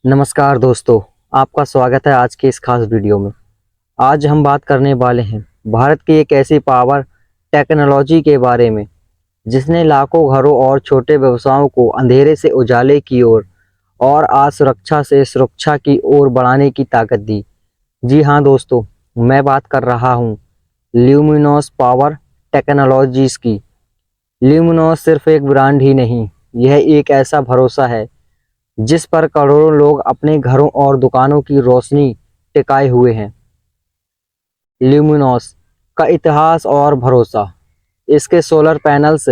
नमस्कार दोस्तों, आपका स्वागत है आज के इस खास वीडियो में। आज हम बात करने वाले हैं भारत की एक ऐसी पावर टेक्नोलॉजी के बारे में जिसने लाखों घरों और छोटे व्यवसायों को अंधेरे से उजाले की ओर और असुरक्षा से सुरक्षा की ओर बढ़ाने की ताकत दी। जी हाँ दोस्तों, मैं बात कर रहा हूँ ल्यूमिनोस पावर टेक्नोलॉजीज की। ल्यूमिनोस सिर्फ एक ब्रांड ही नहीं, यह एक ऐसा भरोसा है जिस पर करोड़ों लोग अपने घरों और दुकानों की रोशनी टिकाए हुए हैं। ल्यूमिनोस का इतिहास और भरोसा। इसके सोलर पैनल्स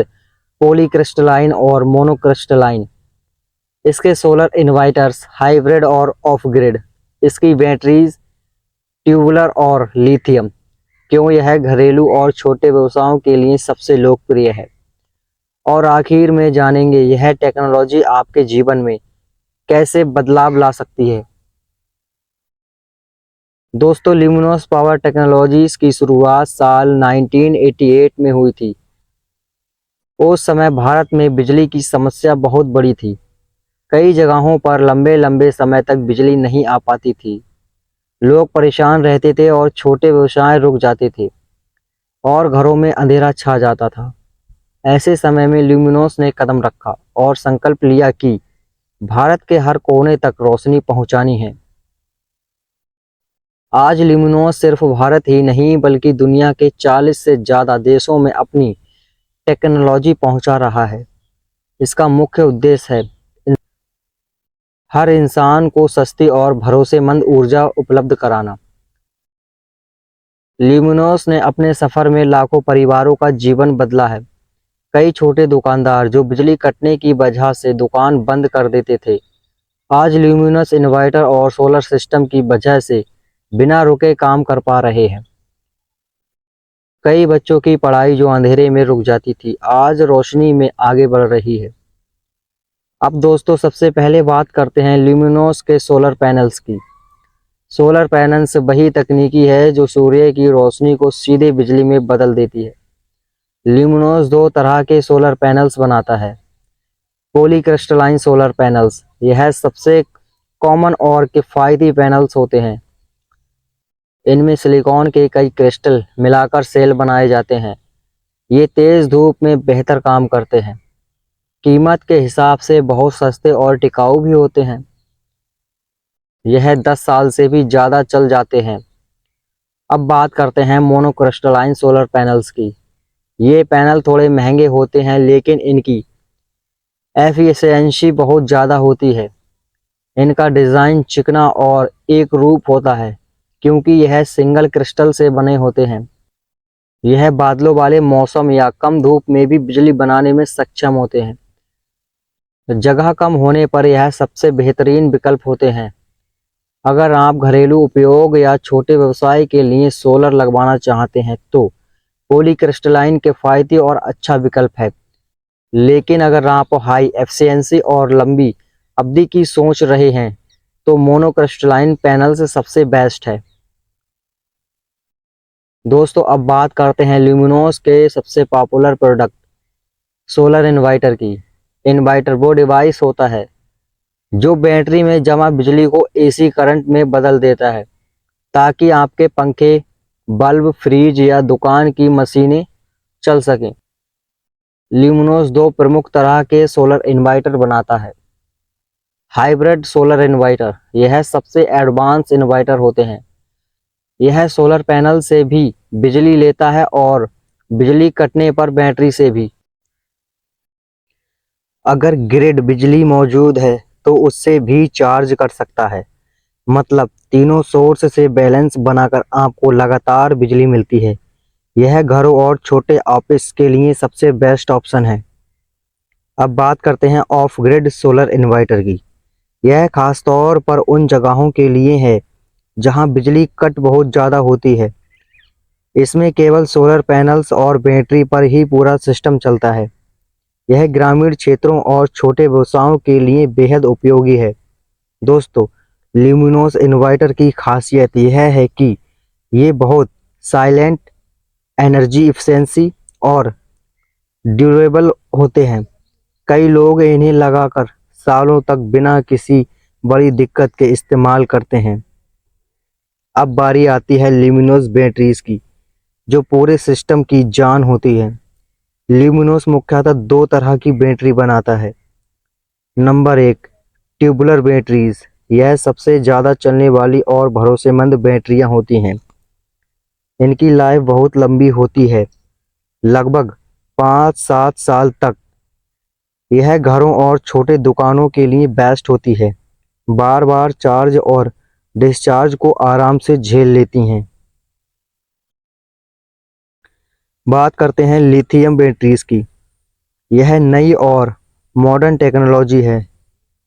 पॉलीक्रिस्टलाइन और मोनोक्रिस्टलाइन, इसके सोलर इन्वर्टर्स हाइब्रिड और ऑफ ग्रिड, इसकी बैटरीज ट्यूबुलर और लिथियम। क्यों यह घरेलू और छोटे व्यवसायों के लिए सबसे लोकप्रिय है। और आखिर में जानेंगे यह टेक्नोलॉजी आपके जीवन में कैसे बदलाव ला सकती है। दोस्तों, ल्यूमिनोस पावर टेक्नोलॉजीज की शुरुआत साल 1988 में हुई थी। उस समय भारत में बिजली की समस्या बहुत बड़ी थी। कई जगहों पर लंबे लंबे समय तक बिजली नहीं आ पाती थी। लोग परेशान रहते थे और छोटे व्यवसाय रुक जाते थे और घरों में अंधेरा छा जाता था। ऐसे समय में ल्यूमिनोस ने कदम रखा और संकल्प लिया कि भारत के हर कोने तक रोशनी पहुंचानी है। आज ल्यूमिनोस सिर्फ भारत ही नहीं बल्कि दुनिया के 40 से ज़्यादा देशों में अपनी टेक्नोलॉजी पहुंचा रहा है। इसका मुख्य उद्देश्य है हर इंसान को सस्ती और भरोसेमंद ऊर्जा उपलब्ध कराना। ल्यूमिनोस ने अपने सफ़र में लाखों परिवारों का जीवन बदला है। कई छोटे दुकानदार जो बिजली कटने की वजह से दुकान बंद कर देते थे, आज ल्यूमिनस इन्वर्टर और सोलर सिस्टम की वजह से बिना रुके काम कर पा रहे हैं। कई बच्चों की पढ़ाई जो अंधेरे में रुक जाती थी, आज रोशनी में आगे बढ़ रही है। अब दोस्तों, सबसे पहले बात करते हैं ल्यूमिनोस के सोलर पैनल्स की। सोलर पैनल्स वही तकनीकी है जो सूर्य की रोशनी को सीधे बिजली में बदल देती है। ल्यूमिनोस दो तरह के सोलर पैनल्स बनाता है। पॉलीक्रिस्टलाइन सोलर पैनल्स, यह सबसे कॉमन और किफ़ायती पैनल्स होते हैं। इनमें सिलिकॉन के कई क्रिस्टल मिलाकर सेल बनाए जाते हैं। ये तेज़ धूप में बेहतर काम करते हैं। कीमत के हिसाब से बहुत सस्ते और टिकाऊ भी होते हैं। यह 10 साल से भी ज़्यादा चल जाते हैं। अब बात करते हैं मोनोक्रिस्टलाइन सोलर पैनल्स की। ये पैनल थोड़े महंगे होते हैं लेकिन इनकी एफिशिएंसी बहुत ज़्यादा होती है। इनका डिज़ाइन चिकना और एक रूप होता है क्योंकि यह सिंगल क्रिस्टल से बने होते हैं। यह बादलों वाले मौसम या कम धूप में भी बिजली बनाने में सक्षम होते हैं। जगह कम होने पर यह सबसे बेहतरीन विकल्प होते हैं। अगर आप घरेलू उपयोग या छोटे व्यवसाय के लिए सोलर लगवाना चाहते हैं तो पॉलीक्रिस्टलाइन किफ़ायती और अच्छा विकल्प है। लेकिन अगर आप हाई एफिशिएंसी और लंबी अवधि की सोच रहे हैं तो मोनोक्रिस्टलाइन पैनल्स सबसे बेस्ट है। दोस्तों, अब बात करते हैं ल्यूमिनोस के सबसे पॉपुलर प्रोडक्ट सोलर इन्वर्टर की। इन्वर्टर वो डिवाइस होता है जो बैटरी में जमा बिजली को एसी करंट में बदल देता है ताकि आपके पंखे, बल्ब, फ्रिज या दुकान की मशीनें चल सकें। ल्यूमिनोस दो प्रमुख तरह के सोलर इन्वर्टर बनाता है। हाइब्रिड सोलर इन्वर्टर, यह सबसे एडवांस इन्वर्टर होते हैं। यह सोलर पैनल से भी बिजली लेता है और बिजली कटने पर बैटरी से भी। अगर ग्रिड बिजली मौजूद है तो उससे भी चार्ज कर सकता है। मतलब तीनों सोर्स से बैलेंस बनाकर आपको लगातार बिजली मिलती है। यह घरों और छोटे ऑफिस के लिए सबसे बेस्ट ऑप्शन है। अब बात करते हैं ऑफ ग्रिड सोलर इन्वर्टर की। यह खास तौर पर उन जगहों के लिए है जहां बिजली कट बहुत ज़्यादा होती है। इसमें केवल सोलर पैनल्स और बैटरी पर ही पूरा सिस्टम चलता है। यह ग्रामीण क्षेत्रों और छोटे व्यवसायों के लिए बेहद उपयोगी है। दोस्तों, ल्यूमिनोस इन्वर्टर की खासियत यह है कि ये बहुत साइलेंट, एनर्जी इफिशिएंसी और ड्यूरेबल होते हैं। कई लोग इन्हें लगाकर सालों तक बिना किसी बड़ी दिक्कत के इस्तेमाल करते हैं। अब बारी आती है ल्यूमिनोस बैटरीज की, जो पूरे सिस्टम की जान होती है। ल्यूमिनोस मुख्यतः दो तरह की बैटरी बनाता है। नंबर एक, ट्यूबुलर बैटरीज। यह सबसे ज़्यादा चलने वाली और भरोसेमंद बैटरियां होती हैं। इनकी लाइफ बहुत लंबी होती है, लगभग 5-7 साल तक। यह घरों और छोटे दुकानों के लिए बेस्ट होती है। बार बार चार्ज और डिस्चार्ज को आराम से झेल लेती हैं। बात करते हैं लिथियम बैटरीज की। यह नई और मॉडर्न टेक्नोलॉजी है।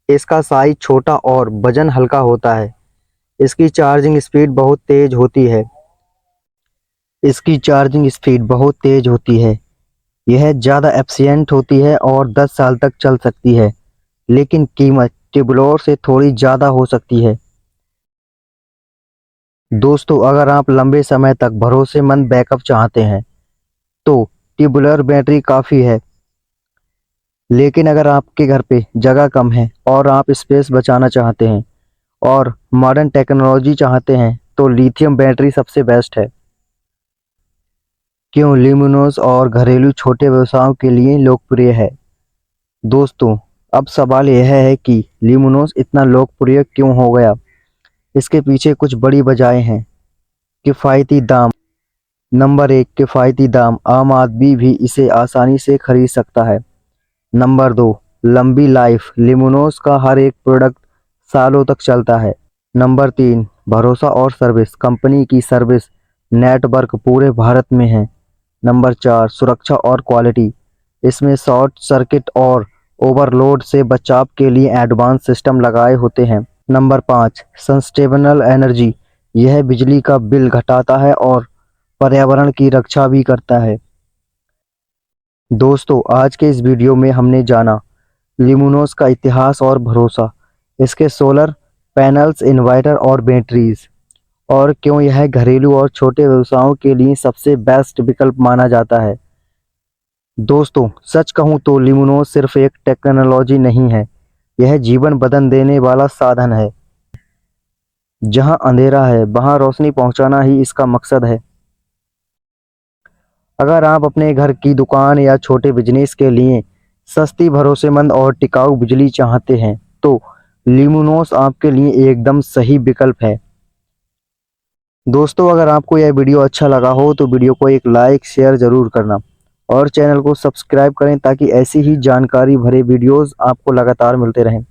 इसका साइज छोटा और वजन हल्का होता है। इसकी चार्जिंग स्पीड बहुत तेज होती है। इसकी चार्जिंग स्पीड बहुत तेज होती है। यह ज़्यादा एफिशिएंट होती है और 10 साल तक चल सकती है, लेकिन कीमत ट्यूबुलर से थोड़ी ज़्यादा हो सकती है। दोस्तों, अगर आप लंबे समय तक भरोसेमंद बैकअप चाहते हैं, तो ट्यूबुलर बैटरी काफ़ी है। लेकिन अगर आपके घर पे जगह कम है और आप स्पेस बचाना चाहते हैं और मॉडर्न टेक्नोलॉजी चाहते हैं, तो लिथियम बैटरी सबसे बेस्ट है। क्यों ल्यूमिनोस और घरेलू छोटे व्यवसायों के लिए लोकप्रिय है? दोस्तों, अब सवाल यह है कि ल्यूमिनोस इतना लोकप्रिय क्यों हो गया। इसके पीछे कुछ बड़ी वजहें हैं। किफ़ायती दाम। नंबर एक, किफ़ायती दाम। आम आदमी भी इसे आसानी से खरीद सकता है। नंबर दो, लंबी लाइफ। ल्यूमिनोस का हर एक प्रोडक्ट सालों तक चलता है। नंबर तीन, भरोसा और सर्विस। कंपनी की सर्विस नेटवर्क पूरे भारत में है। नंबर चार, सुरक्षा और क्वालिटी। इसमें शॉर्ट सर्किट और ओवरलोड से बचाव के लिए एडवांस सिस्टम लगाए होते हैं। नंबर पाँच, सस्टेनेबल एनर्जी। यह बिजली का बिल घटाता है और पर्यावरण की रक्षा भी करता है। दोस्तों, आज के इस वीडियो में हमने जाना ल्यूमिनोस का इतिहास और भरोसा, इसके सोलर पैनल्स, इन्वर्टर और बैटरीज, और क्यों यह घरेलू और छोटे व्यवसायों के लिए सबसे बेस्ट विकल्प माना जाता है। दोस्तों, सच कहूँ तो ल्यूमिनोस सिर्फ एक टेक्नोलॉजी नहीं है, यह जीवन बदल देने वाला साधन है। जहाँ अंधेरा है, वहाँ रोशनी पहुँचाना ही इसका मकसद है। अगर आप अपने घर की दुकान या छोटे बिजनेस के लिए सस्ती, भरोसेमंद और टिकाऊ बिजली चाहते हैं, तो ल्यूमिनोस आपके लिए एकदम सही विकल्प है। दोस्तों, अगर आपको यह वीडियो अच्छा लगा हो तो वीडियो को एक लाइक शेयर ज़रूर करना और चैनल को सब्सक्राइब करें, ताकि ऐसी ही जानकारी भरे वीडियोस आपको लगातार मिलते रहें।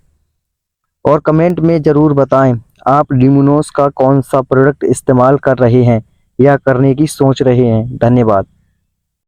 और कमेंट में ज़रूर बताएं आप ल्यूमिनोस का कौन सा प्रोडक्ट इस्तेमाल कर रहे हैं या करने की सोच रहे हैं। धन्यवाद।